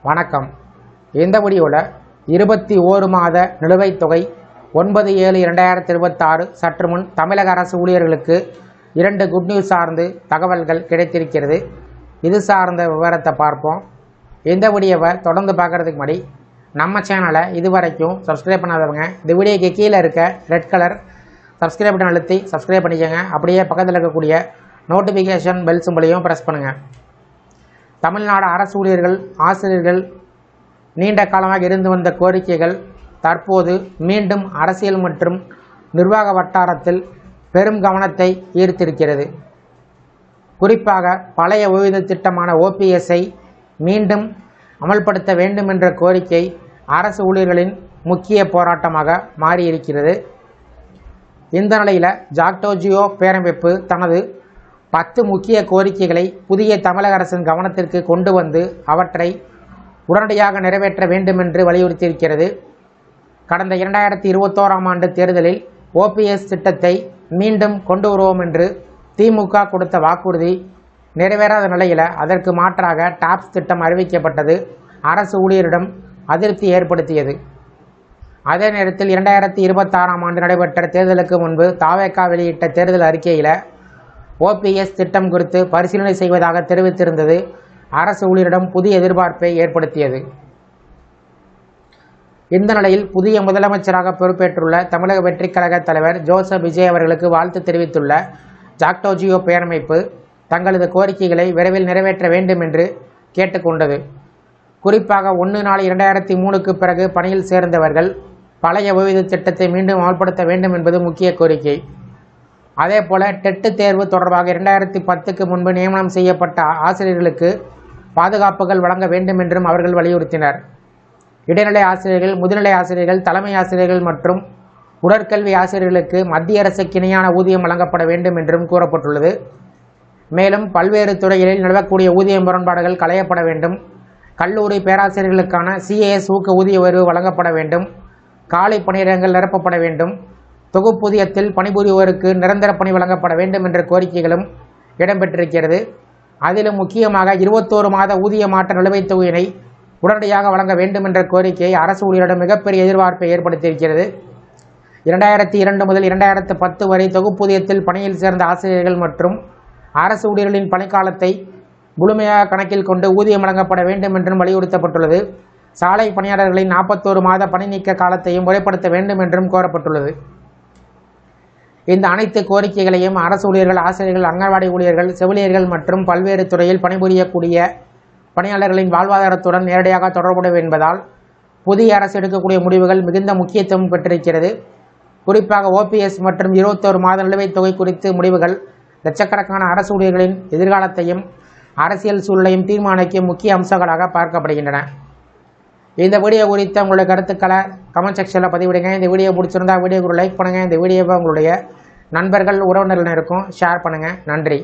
வணக்கம். இந்த வீடியோவில் 21 மாத நிலுவைத் தொகை 9/7/2026 சற்று முன் தமிழக அரசு ஊழியர்களுக்கு 2 குட் நியூஸ் சார்ந்து தகவல்கள் கிடைத்திருக்கிறது. இது சார்ந்த விவரத்தை பார்ப்போம். இந்த வீடியோவை தொடர்ந்து பார்க்குறதுக்கு முன்னாடி நம்ம சேனலை இதுவரைக்கும் சப்ஸ்கிரைப் பண்ணாதவங்க இந்த வீடியோக்கு கீழே இருக்க ரெட் கலர் சப்ஸ்கிரைப் பட்டன் அழுத்தி சப்ஸ்கிரைப் பண்ணிக்கோங்க. அப்படியே பக்கத்தில் இருக்கக்கூடிய நோட்டிஃபிகேஷன் பெல் சிம்பளையும் ப்ரெஸ் பண்ணுங்கள். தமிழ்நாடு அரசு ஊழியர்கள் ஆசிரியர்கள் நீண்ட காலமாக இருந்து வந்த கோரிக்கைகள் தற்போது மீண்டும் அரசியல் மற்றும் நிர்வாக வட்டாரத்தில் பெரும் கவனத்தை ஈர்த்திருக்கிறது. குறிப்பாக பழைய ஓய்வூதிய திட்டமான ஓபிஎஸ்ஐ மீண்டும் அமல்படுத்த வேண்டும் என்ற கோரிக்கை அரசு ஊழியர்களின் முக்கிய போராட்டமாக மாறியிருக்கிறது. இந்த நிலையில் ஜாக்டோ பேரமைப்பு தனது 10 முக்கிய கோரிக்கைகளை புதிய தமிழக அரசின் கவனத்திற்கு கொண்டு வந்து அவற்றை உடனடியாக நிறைவேற்ற வேண்டும் என்று வலியுறுத்தியிருக்கிறது. கடந்த 2021ஆம் ஆண்டு தேர்தலில் ஓபிஎஸ் திட்டத்தை மீண்டும் கொண்டு வருவோம் என்று திமுக கொடுத்த வாக்குறுதி நிறைவேறாத நிலையில் அதற்கு மாற்றாக டாப்ஸ் திட்டம் அறிவிக்கப்பட்டது அரசு ஊழியரிடம் அதிருப்தி ஏற்படுத்தியது. அதே நேரத்தில் 2026ஆம் ஆண்டு நடைபெற்ற தேர்தலுக்கு முன்பு தாவேகா வெளியிட்ட தேர்தல் அறிக்கையில் ஓபிஎஸ் திட்டம் குறித்து பரிசீலனை செய்வதாக தெரிவித்திருந்தது அரசு ஊழியரிடம் புதிய எதிர்பார்ப்பை ஏற்படுத்தியது. இந்த நிலையில் புதிய முதலமைச்சராக பொறுப்பேற்றுள்ள தமிழக வெற்றிக் கழக தலைவர் ஜோசப் விஜய் அவர்களுக்கு வாழ்த்து தெரிவித்துள்ள ஜாக்டோ பேரமைப்பு தங்களது கோரிக்கைகளை விரைவில் நிறைவேற்ற வேண்டும் என்று கேட்டுக்கொண்டது. குறிப்பாக 1/4/2003க்கு பிறகு பணியில் சேர்ந்தவர்கள் பழைய ஓய்வூதிய திட்டத்தை மீண்டும் அமல்படுத்த வேண்டும் என்பது முக்கிய கோரிக்கை. அதேபோல டெட் தேர்வு தொடர்பாக 2010க்கு முன்பு நியமனம் செய்யப்பட்ட ஆசிரியர்களுக்கு பாதுகாப்புகள் வழங்க வேண்டும் என்றும் அவர்கள் வலியுறுத்தினர். இடைநிலை ஆசிரியர்கள், முதுநிலை ஆசிரியர்கள், தலைமை ஆசிரியர்கள் மற்றும் உடற்கல்வி ஆசிரியர்களுக்கு மத்திய அரசுக்கு இணையான ஊதியம் வழங்கப்பட வேண்டும் என்றும் கூறப்பட்டுள்ளது. மேலும் பல்வேறு துறைகளில் நிலவக்கூடிய ஊதிய முரண்பாடுகள் களையப்பட வேண்டும். கல்லூரி பேராசிரியர்களுக்கான CAS ஊக்க ஊதிய உயர்வு வழங்கப்பட வேண்டும். காலி பணியிடங்கள் நிரப்பப்பட வேண்டும். தொகுப்பூதியத்தில் பணிபுரிவோருக்கு நிரந்தர பணி வழங்கப்பட வேண்டும் என்ற கோரிக்கைகளும் இடம்பெற்றிருக்கிறது. அதிலும் முக்கியமாக 21 மாத ஊதிய மாற்ற நிலுவைத் தொகையினை உடனடியாக வழங்க வேண்டும் என்ற கோரிக்கை அரசு ஊழியரிடம் மிகப்பெரிய எதிர்பார்ப்பை ஏற்படுத்தியிருக்கிறது. 2002 முதல் 2010 வரை தொகுப்பூதியத்தில் பணியில் சேர்ந்த ஆசிரியர்கள் மற்றும் அரசு ஊழியர்களின் பணிக்காலத்தை முழுமையாக கணக்கில் கொண்டு ஊதியம் வழங்கப்பட வேண்டும் என்றும் வலியுறுத்தப்பட்டுள்ளது. சாலை பணியாளர்களின் 41 மாத பணி நீக்க காலத்தையும் முறைப்படுத்த வேண்டும் என்றும் கோரப்பட்டுள்ளது. இந்த அனைத்து கோரிக்கைகளையும் அரசு ஊழியர்கள், ஆசிரியர்கள், அங்கன்வாடி ஊழியர்கள், செவிலியர்கள் மற்றும் பல்வேறு துறையில் பணிபுரியக்கூடிய பணியாளர்களின் வாழ்வாதாரத்துடன் நேரடியாக தொடர்புடையவை என்பதால் புதிய அரசு எடுக்கக்கூடிய முடிவுகள் மிகுந்த முக்கியத்துவம் பெற்றிருக்கிறது. குறிப்பாக ஓபிஎஸ் மற்றும் 21 மாத நிலுவைத் தொகை குறித்து முடிவுகள் லட்சக்கணக்கான அரசு ஊழியர்களின் எதிர்காலத்தையும் அரசியல் சூழலையும் தீர்மானிக்கும் முக்கிய அம்சங்களாக பார்க்கப்படுகின்றன. இந்த வீடியோ குறித்த உங்களுடைய கருத்துக்களை கமெண்ட் செக்ஷனில் பதிவிடுங்க. இந்த வீடியோ பிடிச்சிருந்தா வீடியோக்கு ஒரு லைக் பண்ணுங்கள். இந்த வீடியோவை உங்களுடைய நண்பர்கள், உறவினர்களுக்கும் ஷேர் பண்ணுங்கள். நன்றி.